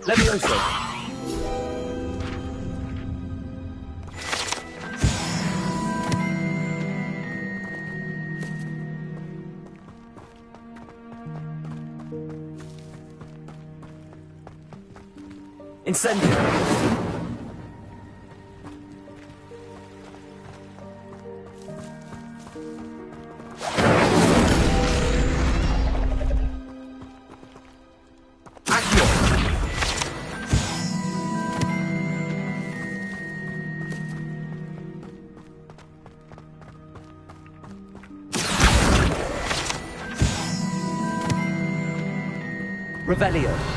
Levioso. Incendio. Revelio.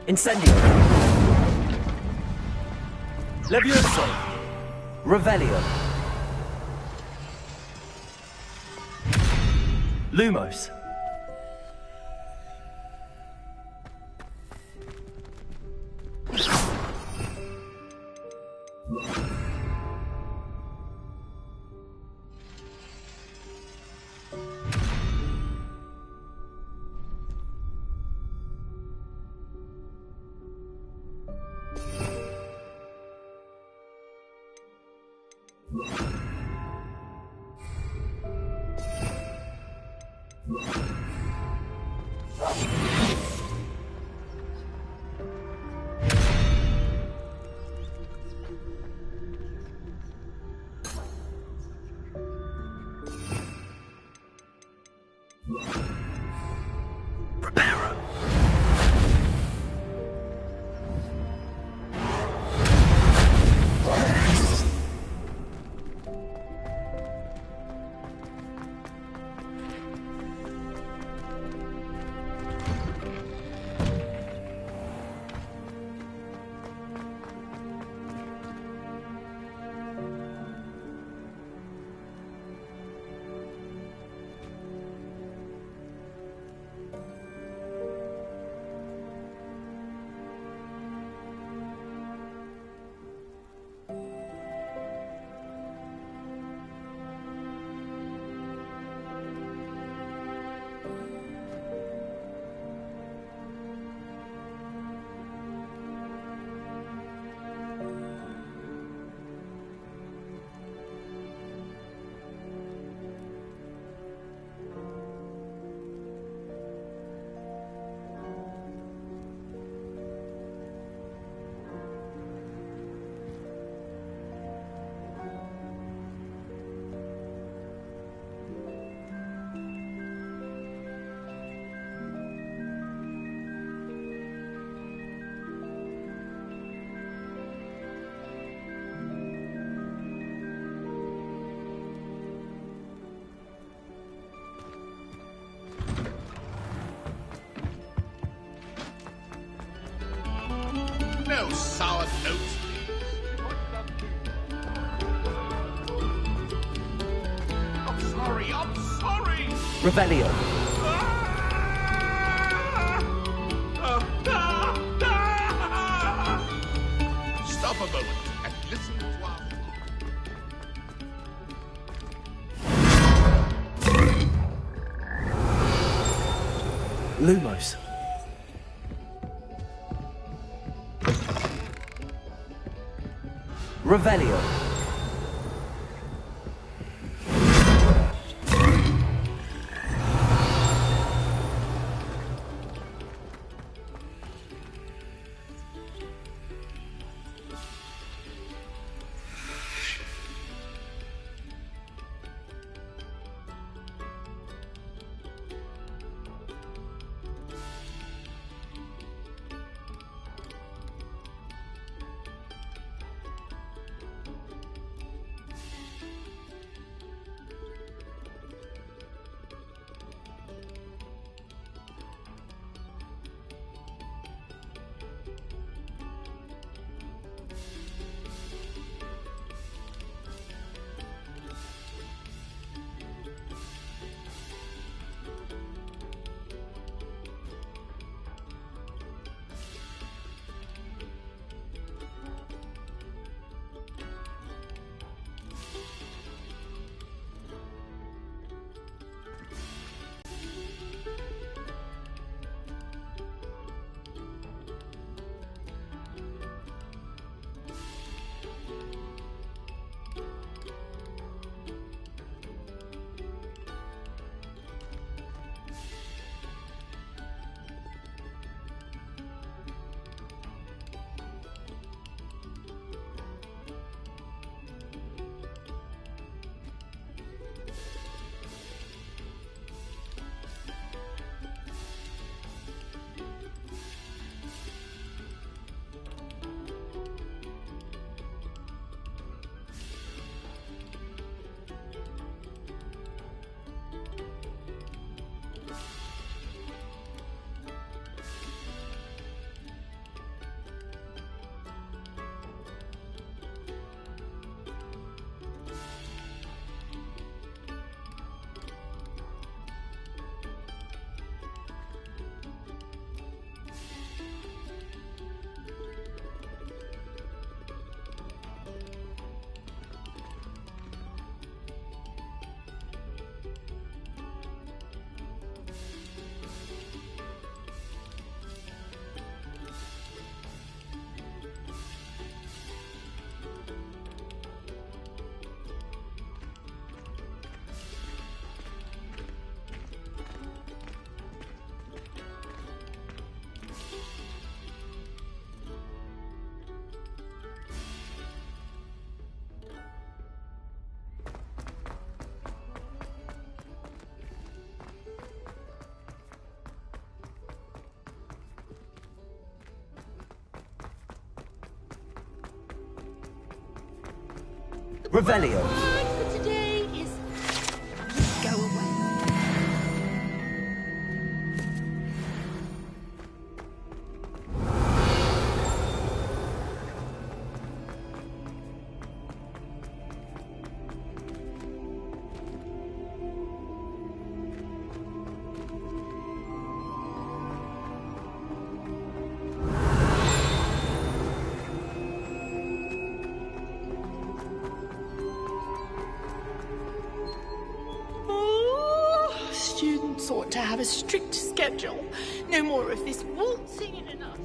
Incendio. Levioso. Revelio. Lumos. No sour notes, I'm sorry. Revelio. Stop a moment and listen to our... Lumos. Revelio. Revelio. Word for today is go away. Students ought to have a strict schedule. No more of this waltzing in and out.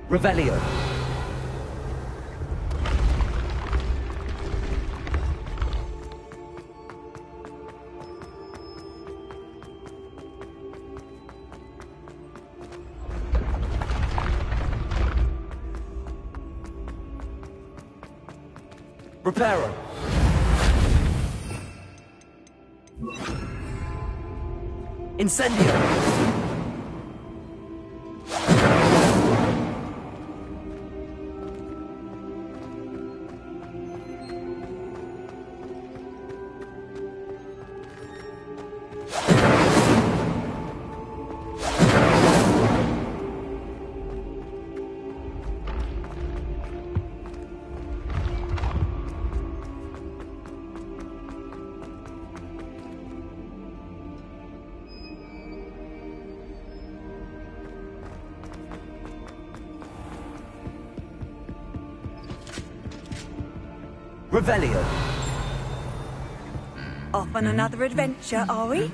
Revelio. Reparo. Incendio. Revelio. Off on another adventure, are we?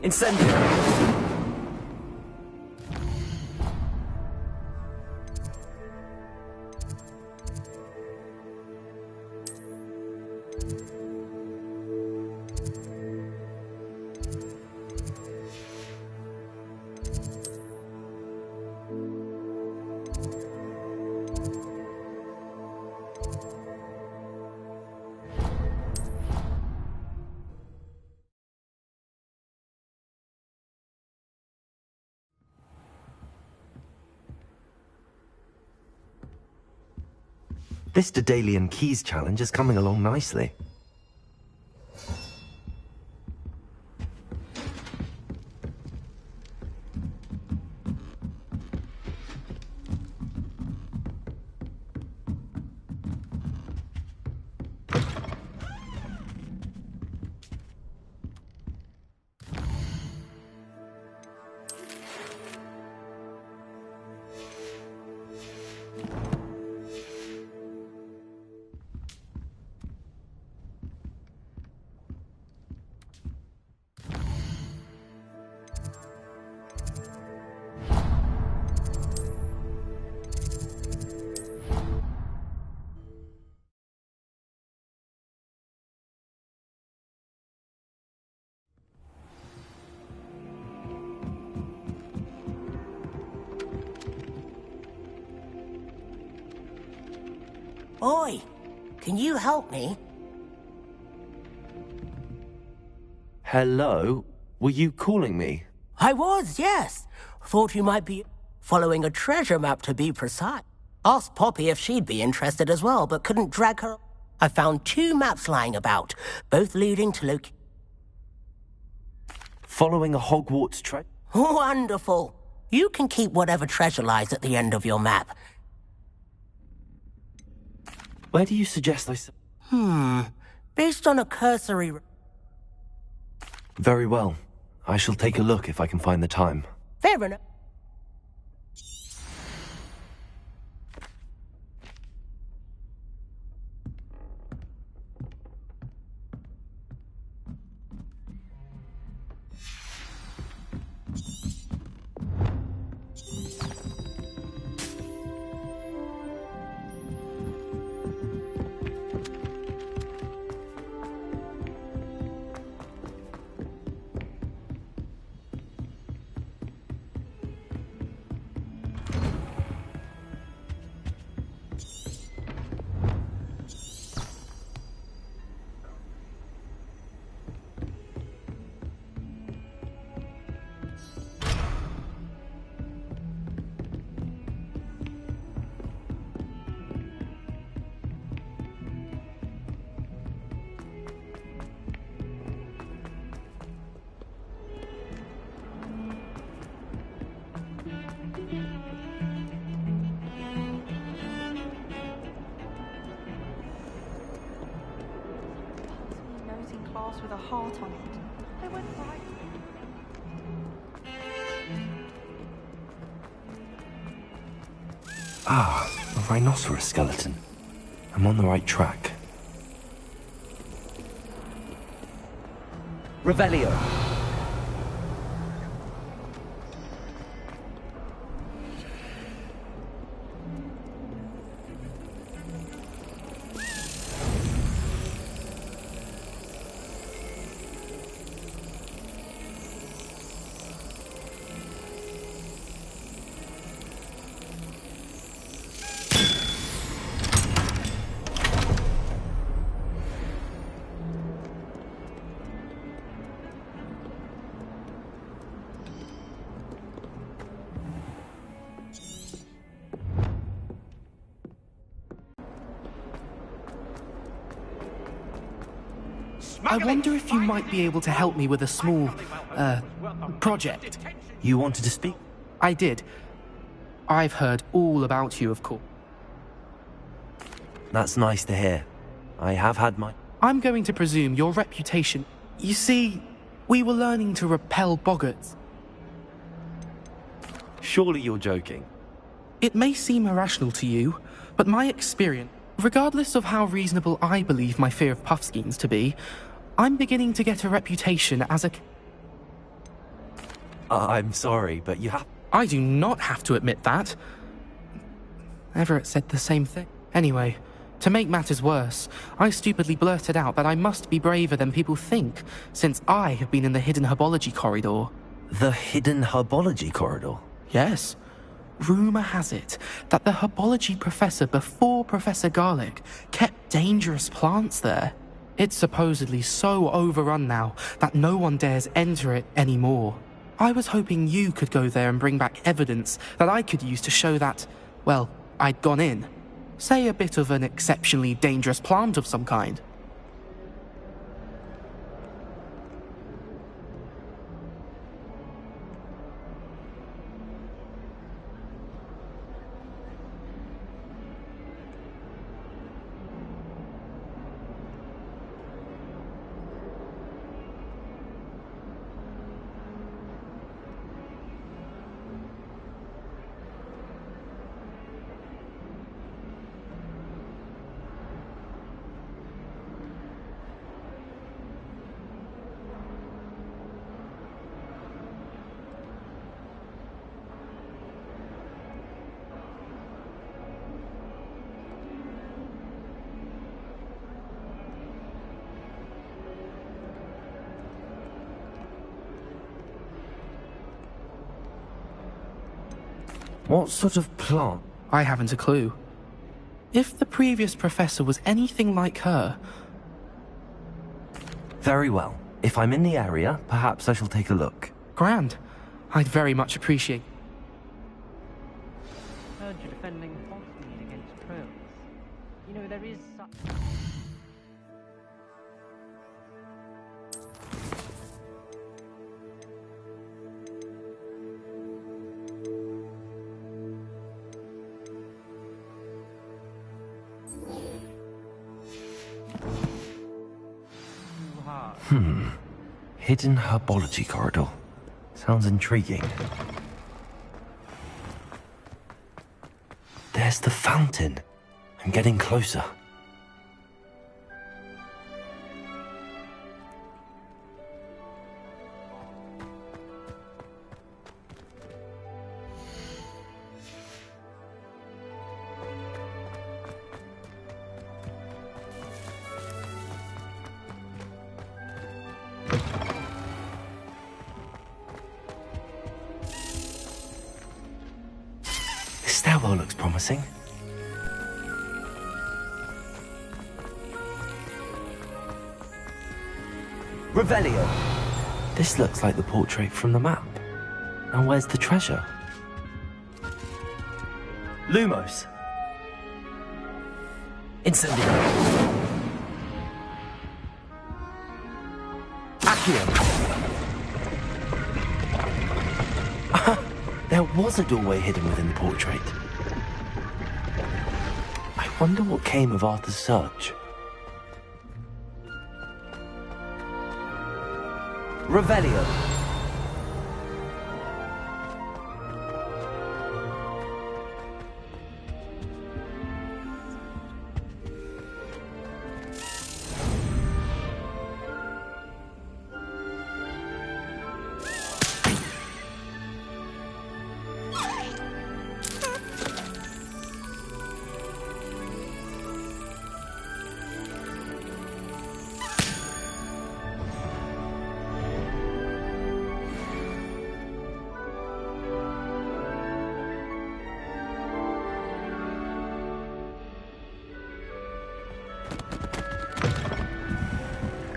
Incendio. This Daedalian Keys challenge is coming along nicely. Oi, can you help me? Hello? Were you calling me? I was, yes. Thought you might be following a treasure map, to be precise. Asked Poppy if she'd be interested as well, but couldn't drag her. I found 2 maps lying about, both leading to Following a Hogwarts treasure? Wonderful. You can keep whatever treasure lies at the end of your map. Where do you suggest I... Based on a cursory... Very well. I shall take a look if I can find the time. Fair enough. With a heart on it. They went right. Ah, a rhinoceros skeleton. I'm on the right track. Revelio. I wonder if you might be able to help me with a small, project. You wanted to speak? I did. I've heard all about you, of course. That's nice to hear. I have had my... I'm going to presume your reputation... You see, we were learning to repel boggarts. Surely you're joking. It may seem irrational to you, but my experience, regardless of how reasonable I believe my fear of Puffskeins to be, I'm beginning to get a reputation as a... I'm sorry, but you have... I do not have to admit that. Everett said the same thing. Anyway, to make matters worse, I stupidly blurted out that I must be braver than people think, since I have been in the hidden herbology corridor. The hidden herbology corridor? Yes. Rumour has it that the herbology professor before Professor Garlic kept dangerous plants there. It's supposedly so overrun now that no one dares enter it anymore. I was hoping you could go there and bring back evidence that I could use to show that, well, I'd gone in. Say a bit of an exceptionally dangerous plant of some kind. What sort of plant? I haven't a clue. If the previous professor was anything like her... Very well. If I'm in the area, perhaps I shall take a look. Grand. I'd very much appreciate... Heard you're defending Hogsmeade against trolls. You know, there is such... Hidden herbology corridor. Sounds intriguing. There's the fountain. I'm getting closer. This stairwell looks promising. Revelio. This looks like the portrait from the map. Now where's the treasure? Lumos. Incendio. Accio. There was a doorway hidden within the portrait. I wonder what came of Arthur's search. Revelio.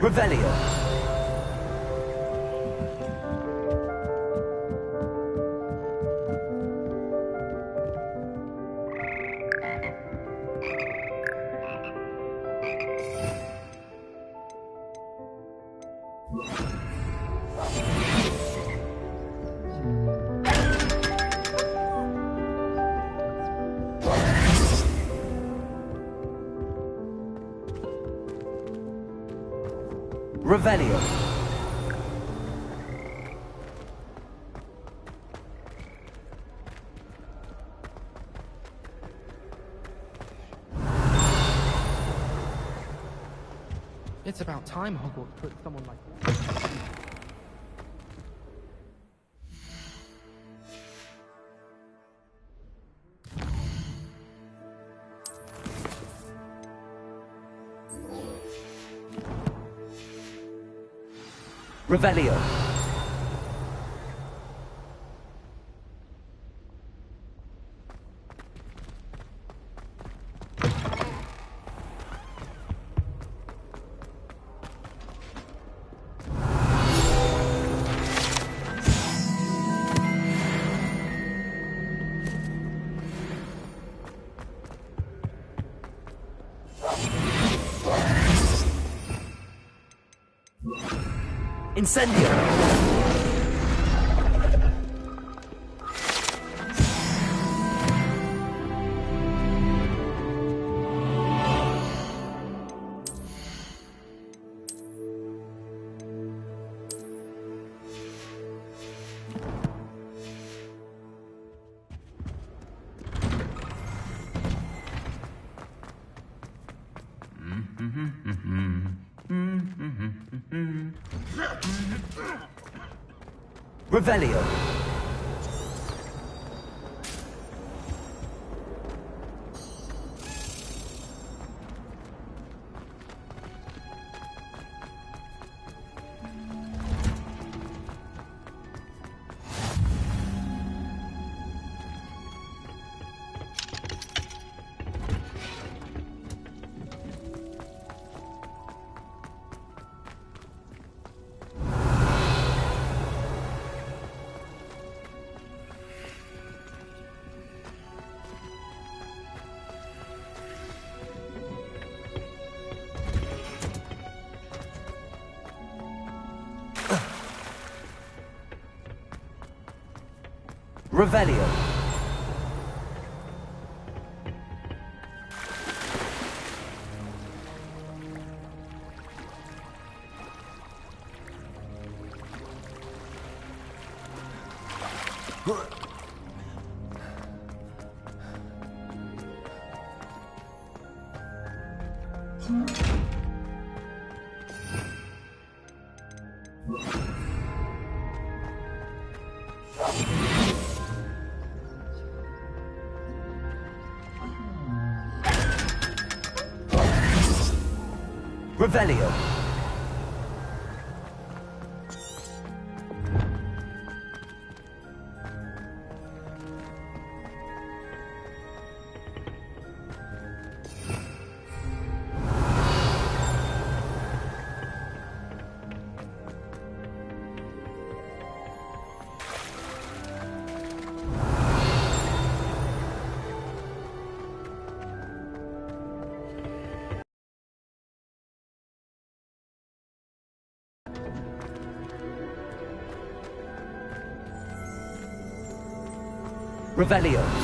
Revelio. Revelio. It's about time Hogwarts put someone like that. Revelio. Incendio. Revelio. Revelio. Revelio. Revelio.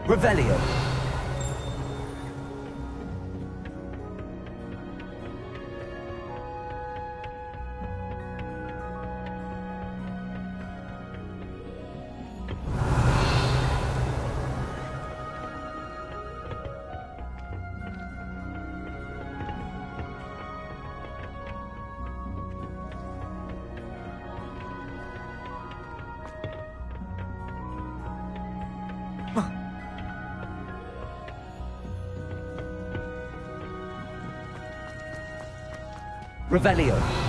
Revelio. Revelio.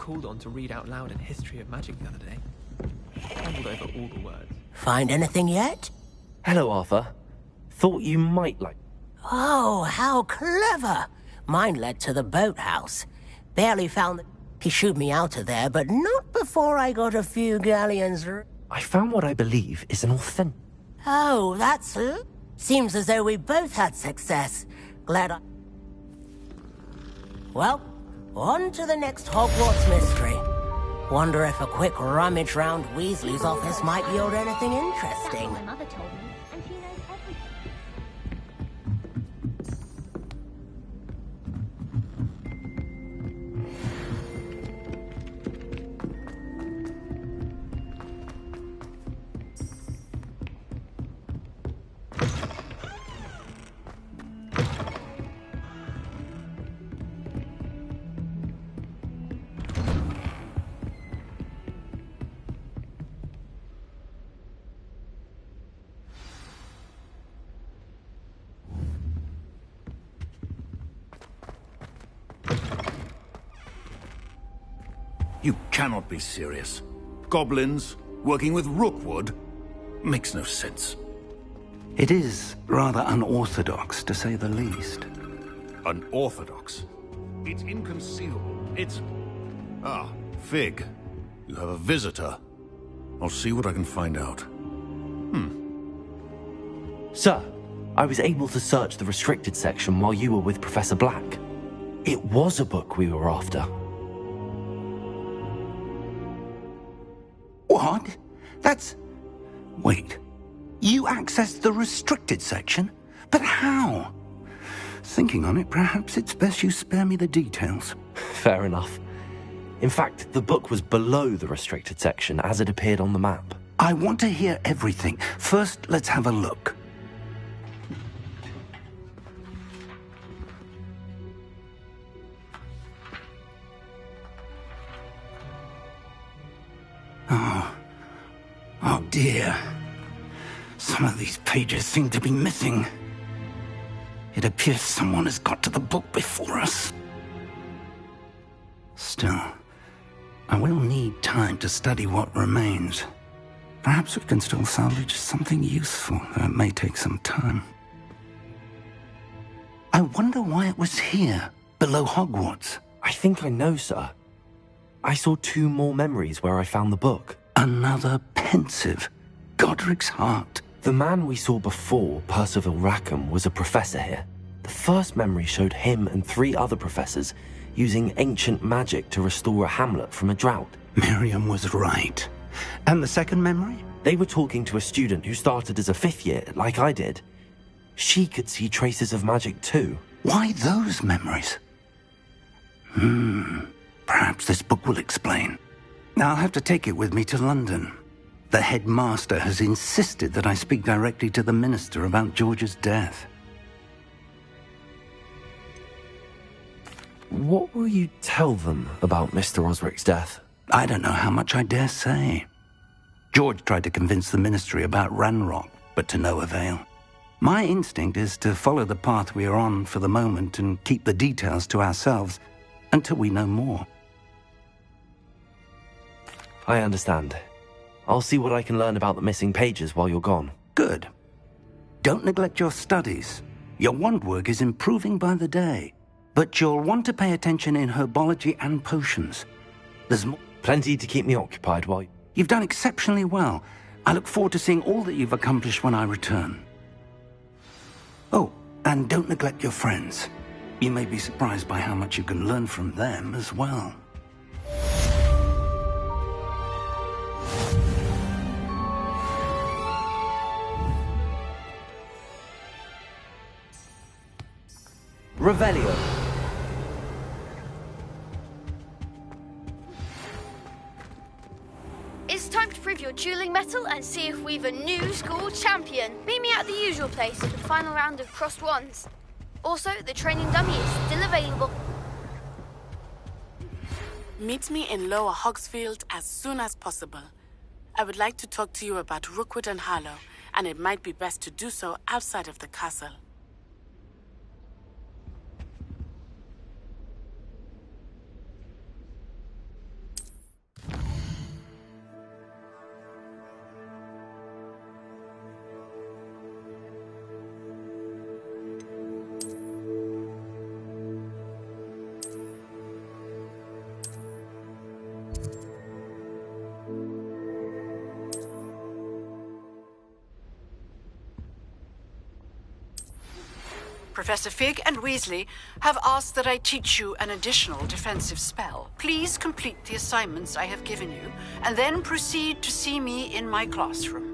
called on to read out loud a history of magic the other day. Stumbled over all the words. Find anything yet? Hello, Arthur. Thought you might like... Oh, how clever! Mine led to the boathouse. Barely found the... He shooed me out of there, but not before I got a few galleons... I found what I believe is an authentic... Oh, that's... Seems as though we both had success. Glad I... Well, on to the next Hogwarts mystery. Wonder if a quick rummage round Weasley's office might yield anything interesting. That's what my mother told me, and she knows everything. You cannot be serious. Goblins working with Rookwood makes no sense. It is rather unorthodox, to say the least. Unorthodox? It's inconceivable. It's... Ah, Fig. You have a visitor. I'll see what I can find out. Sir, I was able to search the restricted section while you were with Professor Black. It was a book we were after. What? That's... Wait. You accessed the restricted section? But how? Thinking on it, perhaps it's best you spare me the details. Fair enough. In fact, the book was below the restricted section as it appeared on the map. I want to hear everything. First, let's have a look. Oh dear. Some of these pages seem to be missing. It appears someone has got to the book before us. Still, I will need time to study what remains. Perhaps we can still salvage something useful, though it may take some time. I wonder why it was here, below Hogwarts. I think I know, sir. I saw 2 more memories where I found the book. Another pensive. Godric's heart. The man we saw before, Percival Rackham, was a professor here. The first memory showed him and 3 other professors using ancient magic to restore a hamlet from a drought. Miriam was right. And the second memory? They were talking to a student who started as a 5th year, like I did. She could see traces of magic too. Why those memories? Perhaps this book will explain. I'll have to take it with me to London. The headmaster has insisted that I speak directly to the minister about George's death. What will you tell them about Mr. Osric's death? I don't know how much I dare say. George tried to convince the ministry about Ranrock, but to no avail. My instinct is to follow the path we are on for the moment and keep the details to ourselves until we know more. I understand. I'll see what I can learn about the missing pages while you're gone. Good. Don't neglect your studies. Your wand work is improving by the day. But you'll want to pay attention in herbology and potions. There's plenty to keep me occupied while... You've done exceptionally well. I look forward to seeing all that you've accomplished when I return. Oh, and don't neglect your friends. You may be surprised by how much you can learn from them as well. Revelio. It's time to prove your dueling mettle and see if we've a new school champion. Meet me at the usual place for the final round of crossed wands. Also, the training dummy is still available. Meet me in Lower Hogsfield as soon as possible. I would like to talk to you about Rookwood and Harlow, and it might be best to do so outside of the castle. Professor Fig and Weasley have asked that I teach you an additional defensive spell. Please complete the assignments I have given you, and then proceed to see me in my classroom.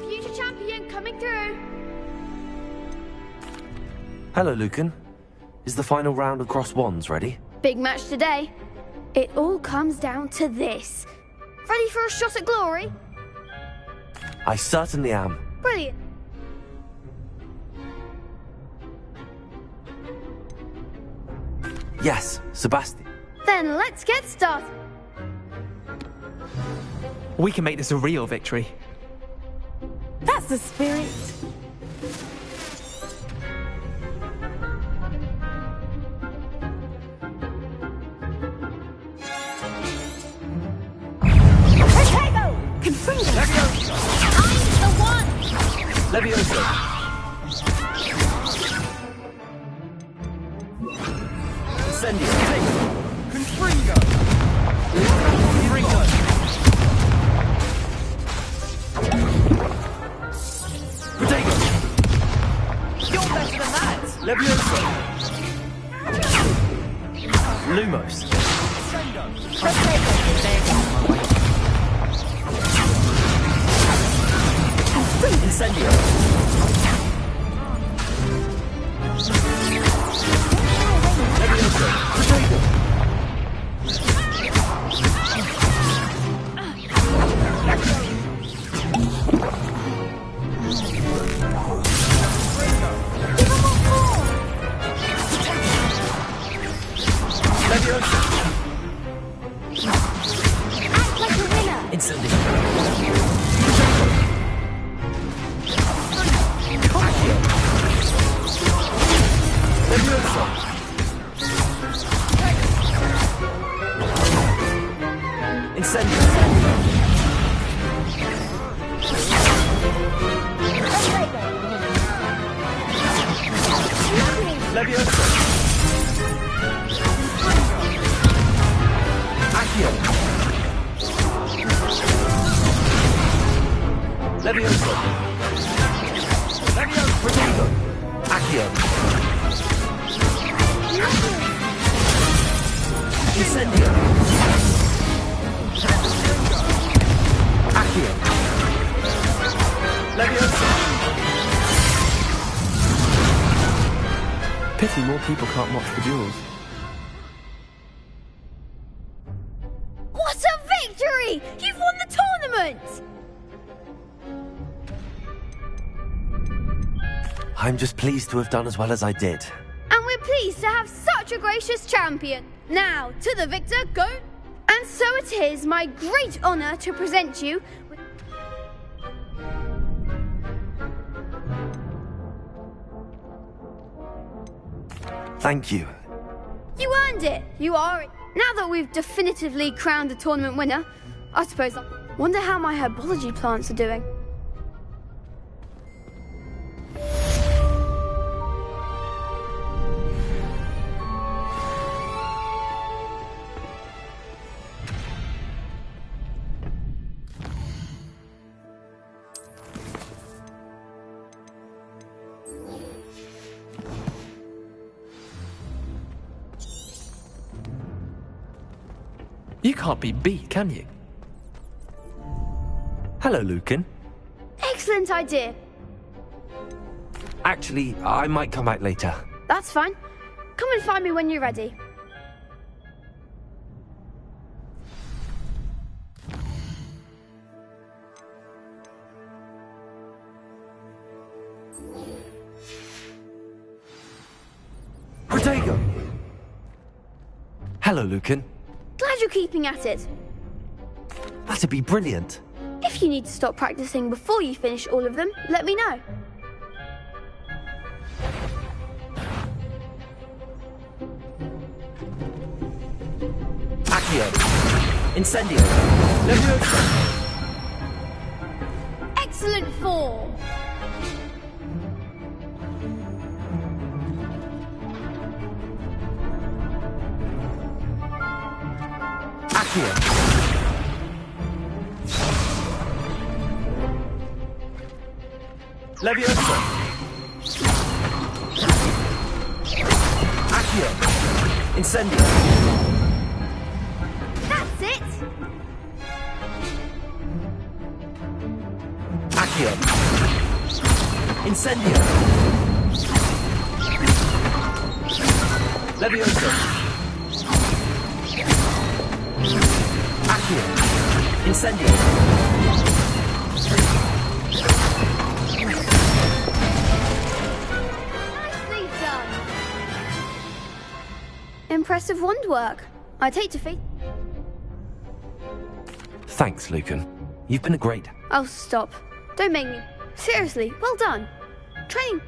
Future champion coming through. Hello, Lucan. Is the final round of Cross Wands ready? Big match today. It all comes down to this. Ready for a shot at glory? I certainly am. Brilliant. Yes, Sebastian. Then let's get started. We can make this a real victory. That's the spirit. Confringo! I'm the one! Levioso! Incendio! Confringo! Confringo! Protego! You're better than that! Levioso! Lumos! Incendio! Levioso! Protego! Levioso! Act like a winner! Incendio! Levioso! Incendio! Levioso! Accio! Levioso! Levioso! Protego! Accio! Incendio! Accio! Levioso! Pity more people can't watch the duels. What a victory! You've won the tournament! I'm just pleased to have done as well as I did. And we're pleased to have such a gracious champion. Now, to the victor, go. And so it is my great honour to present you with... Thank you. You earned it. You are it. Now that we've definitively crowned the tournament winner, I suppose I wonder how my herbology plants are doing. You can't be beat, can you? Hello, Lucan. Excellent idea. Actually, I might come back later. That's fine. Come and find me when you're ready. Protego! Hello, Lucan. Glad you're keeping at it. That'd be brilliant. If you need to stop practicing before you finish all of them, let me know. Accio. Incendio. Leviosa. Excellent form. Accio. Leviosa. Accio. Incendio. That's it. Accio. Incendio. Leviosa. Accio. Incendio. Nicely done. Impressive wand work. I'd hate to face... Thanks, Lucan. You've been a great... Oh, stop. Don't make me... Seriously, well done. Training...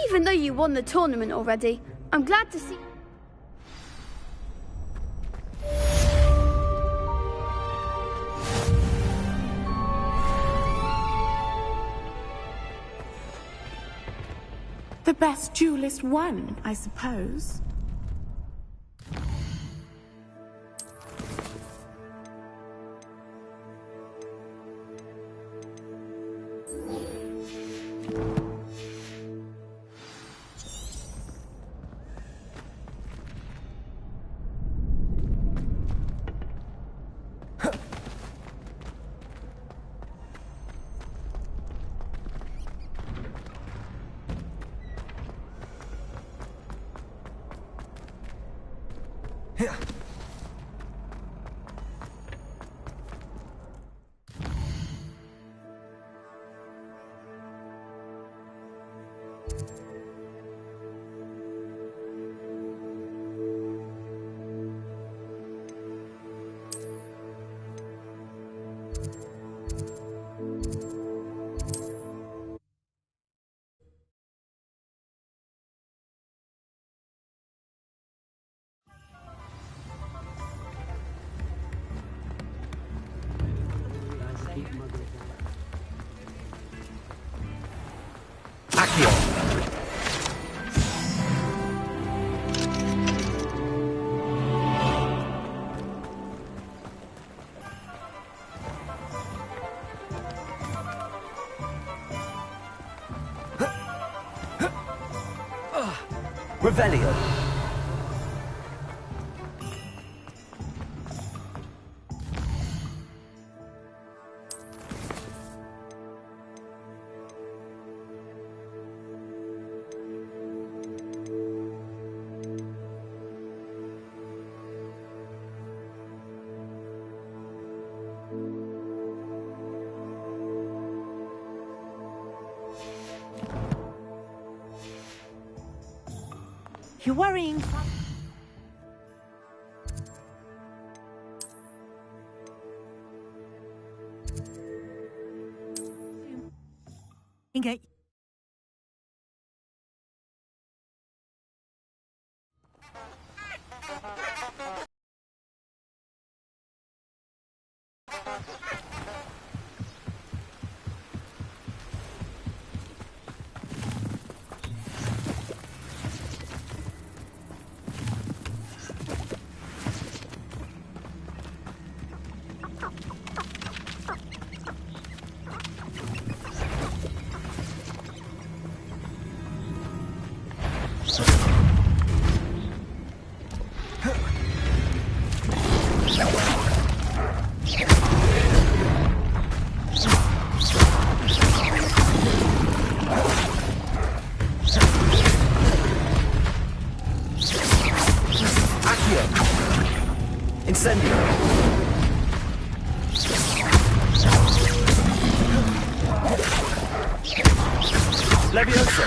Even though you won the tournament already, I'm glad to see... The best duelist won, I suppose. Accio. Revelio. You're worrying. Okay. Incendio. Leviosa.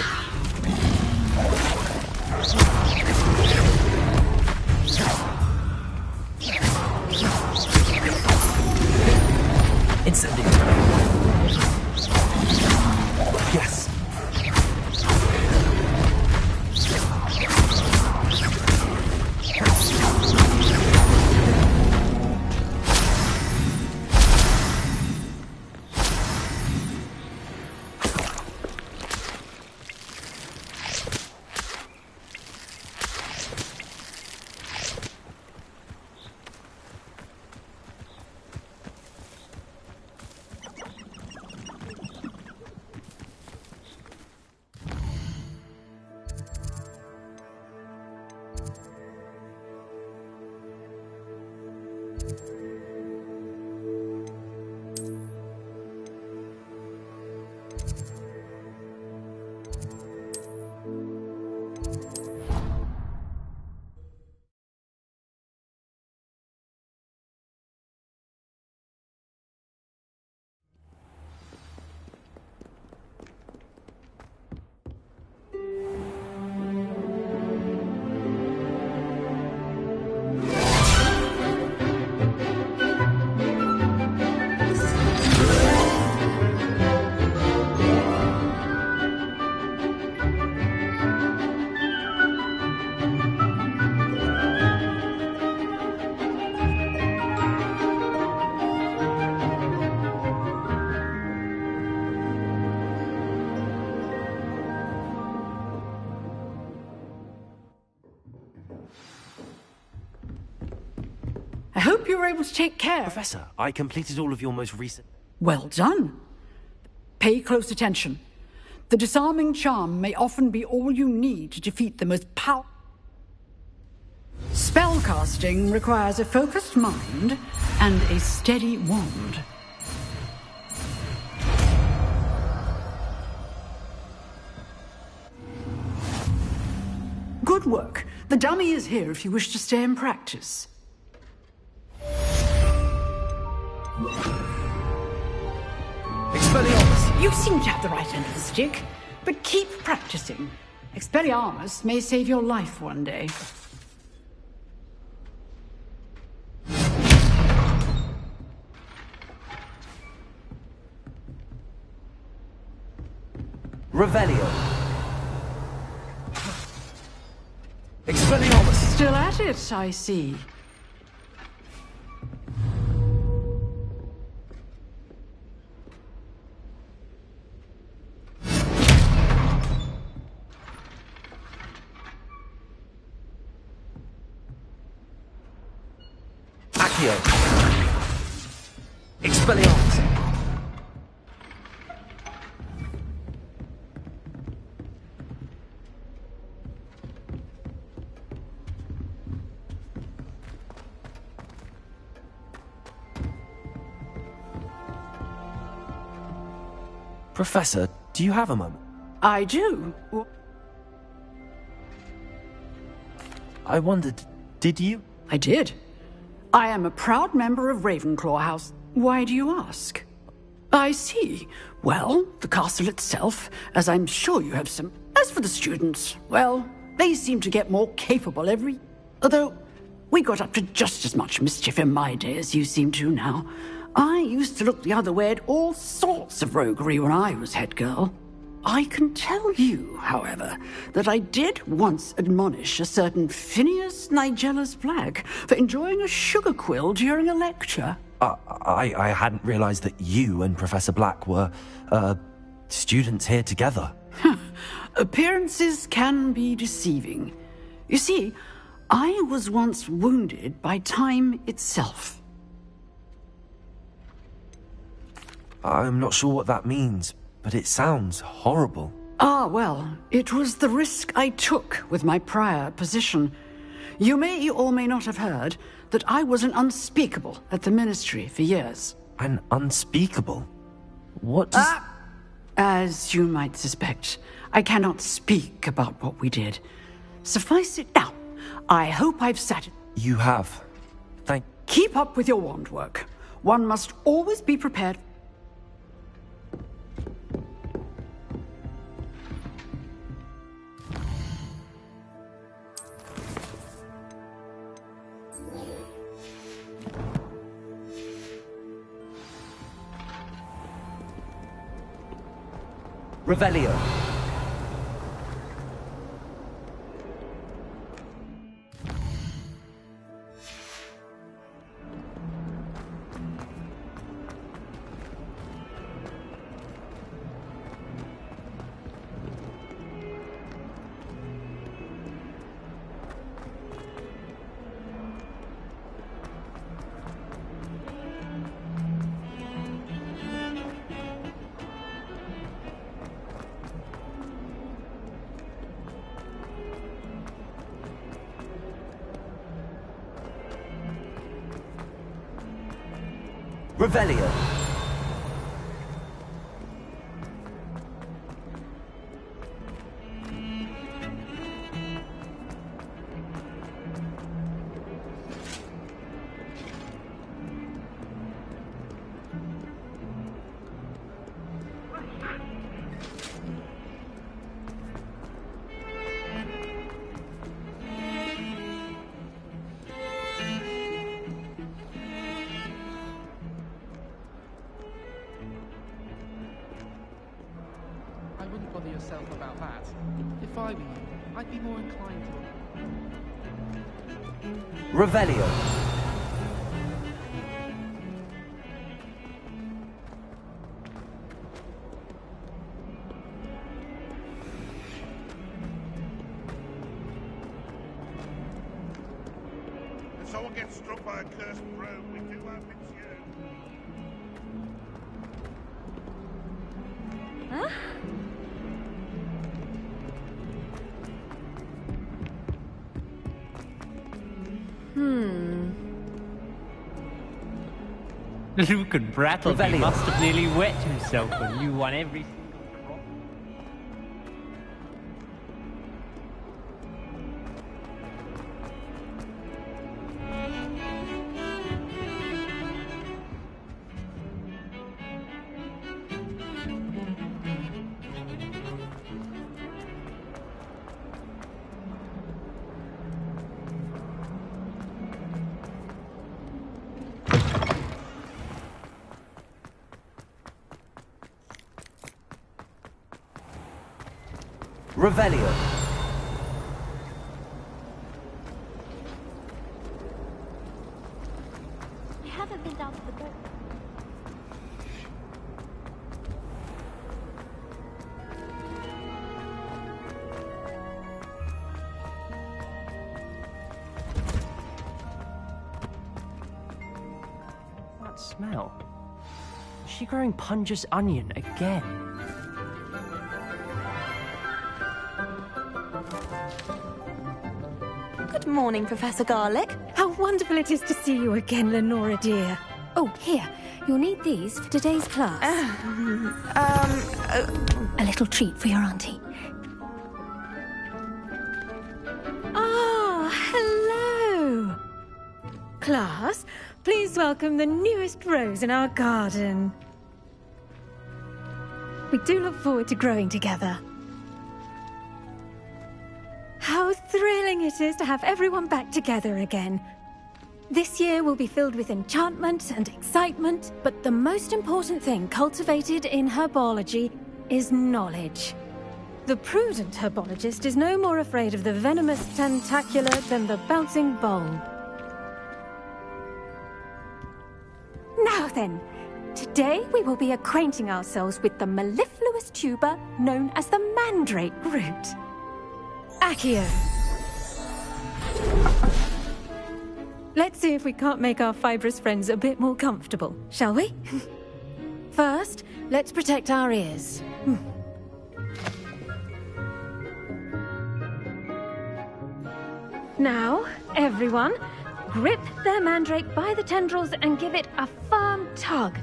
I hope you were able to take care. Professor, I completed all of your most recent... Well done. Pay close attention. The disarming charm may often be all you need to defeat the most powerful... Spellcasting requires a focused mind and a steady wand. Good work. The dummy is here if you wish to stay and practice. Expelliarmus! You seem to have the right end of the stick, but keep practicing. Expelliarmus may save your life one day. Revelio. Expelliarmus! Still at it, I see. Accio. Expelliarmus. Professor, do you have a moment? I do. I wondered, did you? I did. I am a proud member of Ravenclaw House. Why do you ask? I see. Well, the castle itself, as I'm sure you have some... As for the students, well, they seem to get more capable every... Although, we got up to just as much mischief in my day as you seem to now. I used to look the other way at all sorts of roguery when I was head girl. I can tell you, however, that I did once admonish a certain Phineas Nigellus Black for enjoying a sugar quill during a lecture. I hadn't realized that you and Professor Black were, students here together. Appearances can be deceiving. You see, I was once wounded by time itself. I'm not sure what that means, but it sounds horrible. Ah, well, it was the risk I took with my prior position. You may or may not have heard that I was an unspeakable at the Ministry for years. An unspeakable? What does... As you might suspect, I cannot speak about what we did. Suffice it now, I hope I've You have. Keep up with your wand work. One must always be prepared. Revelio. Revelio. I wouldn't bother yourself about that. If I were you, I'd be more inclined to... Revelio. If someone gets struck by a cursed rogue, we do hope it's you. Huh? Luke and Brattleby must have nearly wet himself when you won every single crop. Revelio. I haven't been down to the boat. That smell. Is she growing Punja's onion again? Good morning, Professor Garlic. How wonderful it is to see you again, Lenora dear. Oh, here. You'll need these for today's class. A little treat for your auntie. Ah, hello. Class, please welcome the newest rose in our garden. We do look forward to growing together. How thrilling it is to have everyone back together again. This year will be filled with enchantment and excitement, but the most important thing cultivated in herbology is knowledge. The prudent herbologist is no more afraid of the venomous tentacula than the bouncing bulb. Now then, today we will be acquainting ourselves with the mellifluous tuber known as the mandrake root. Accio. Let's see if we can't make our fibrous friends a bit more comfortable, shall we? First, let's protect our ears. Now, everyone, grip their mandrake by the tendrils and give it a firm tug.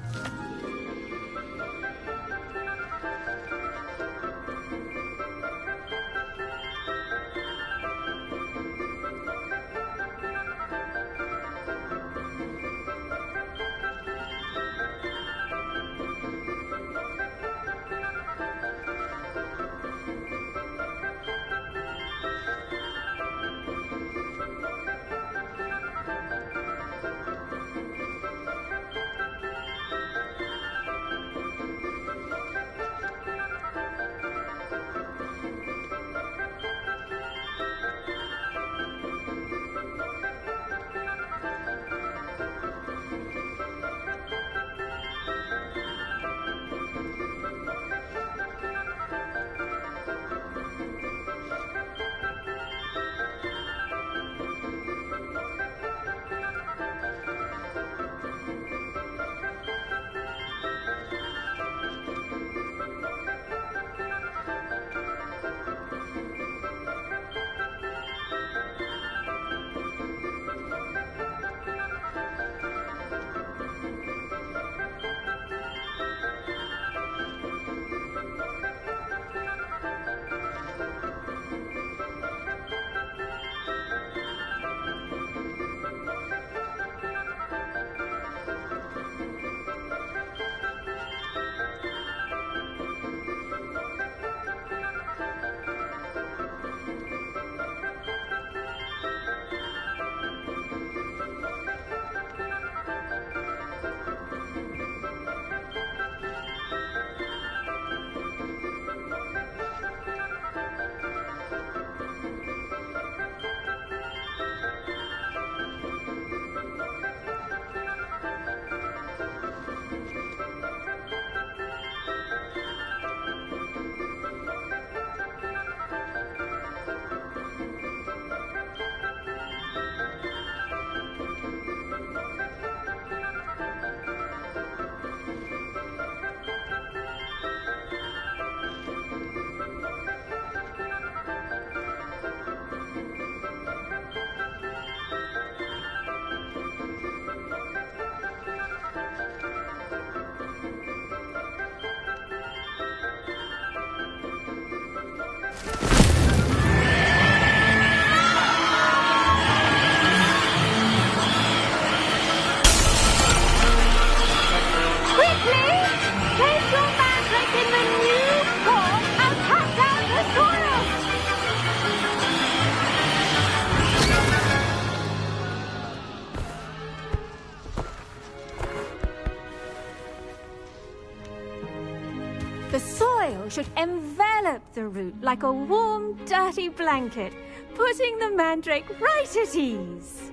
The soil should envelop the root like a warm, dirty blanket, putting the mandrake right at ease.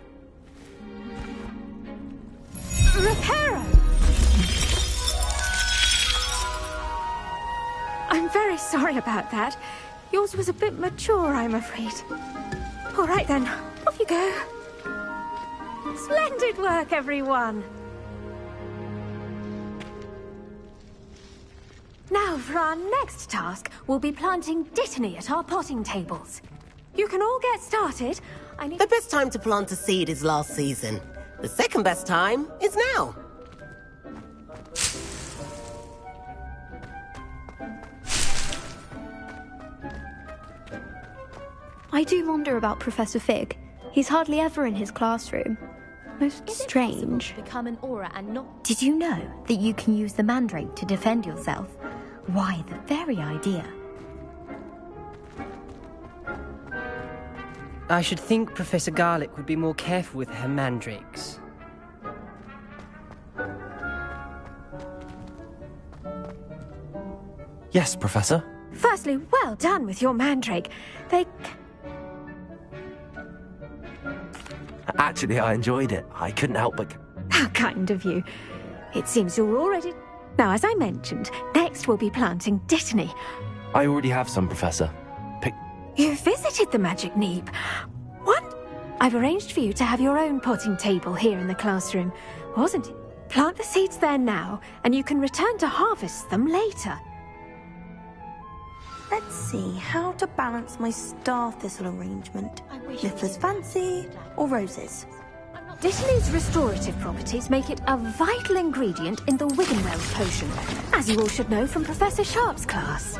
Reparo! I'm very sorry about that. Yours was a bit mature, I'm afraid. All right then, off you go. Splendid work, everyone. Now, for our next task, we'll be planting dittany at our potting tables. You can all get started. The best time to plant a seed is last season. The second best time is now. I do wonder about Professor Fig. He's hardly ever in his classroom. Most strange. Become an aura and not. Did you know that you can use the mandrake to defend yourself? Why, the very idea. I should think Professor Garlick would be more careful with her mandrakes. Yes, Professor. Firstly, well done with your mandrake. Actually, I enjoyed it. I couldn't help but... How kind of you. It seems you're already... Now, as I mentioned, next we'll be planting dittany. I already have some, Professor. You visited the Magic Neep. What? I've arranged for you to have your own potting table here in the classroom, wasn't it? Plant the seeds there now, and you can return to harvest them later. Let's see how to balance my star thistle arrangement. Niffler's fancy or roses? Dittany's restorative properties make it a vital ingredient in the Wiggenweld potion, as you all should know from Professor Sharp's class.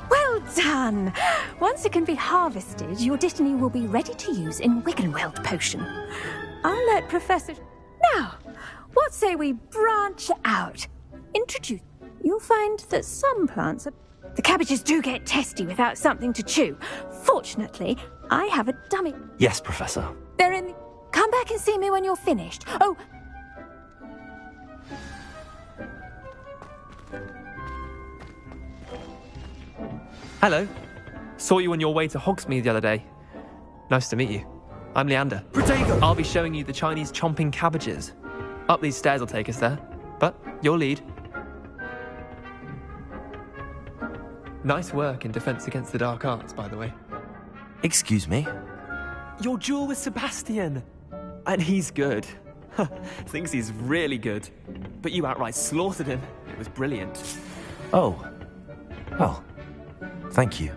Well done! Once it can be harvested, your dittany will be ready to use in Wiggenweld potion. I'll let Professor... Now, what say we branch out? Introduce... You'll find that some plants are... The cabbages do get testy without something to chew. Fortunately, I have a dummy... Yes, Professor. They're in the... Come back and see me when you're finished. Oh... Hello. Saw you on your way to Hogsmeade the other day. Nice to meet you. I'm Leander. Protego! I'll be showing you the Chinese chomping cabbages. Up these stairs will take us there. But you'll lead. Nice work in Defense Against the Dark Arts, by the way. Excuse me? Your duel with Sebastian! And he's good. Thinks he's really good. But you outright slaughtered him. It was brilliant. Oh. Well, thank you.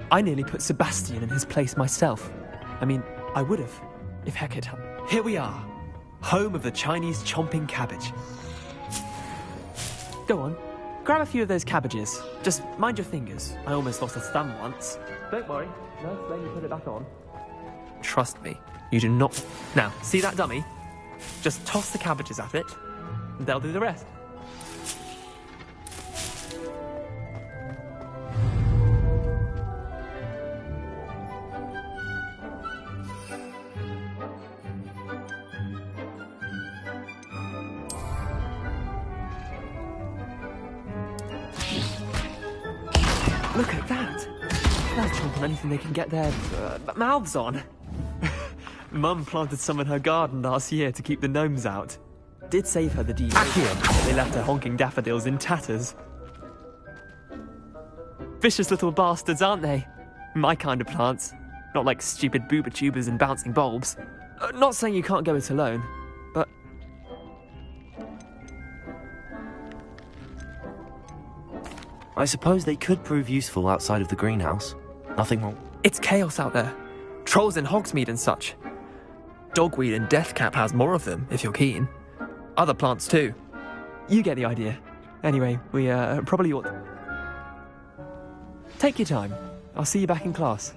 I nearly put Sebastian in his place myself. I mean, I would have, if Heck had... Here we are. Home of the Chinese chomping cabbage. Go on. Grab a few of those cabbages. Just mind your fingers. I almost lost a thumb once. Don't worry. No, let me put it back on. Trust me, you do not... Now, see that dummy? Just toss the cabbages at it, and they'll do the rest. Look at that! They'll chomp on anything they can get their mouths on. Mum planted some in her garden last year to keep the gnomes out. Did save her the deed. They left her honking daffodils in tatters. Vicious little bastards, aren't they? My kind of plants. Not like stupid booba tubers and bouncing bulbs. Not saying you can't go it alone, but... I suppose they could prove useful outside of the greenhouse. Nothing wrong. It's chaos out there. Trolls in Hogsmeade and such. Dogweed and Deathcap has more of them, if you're keen. Other plants too. You get the idea. Anyway, we probably ought... Take your time. I'll see you back in class.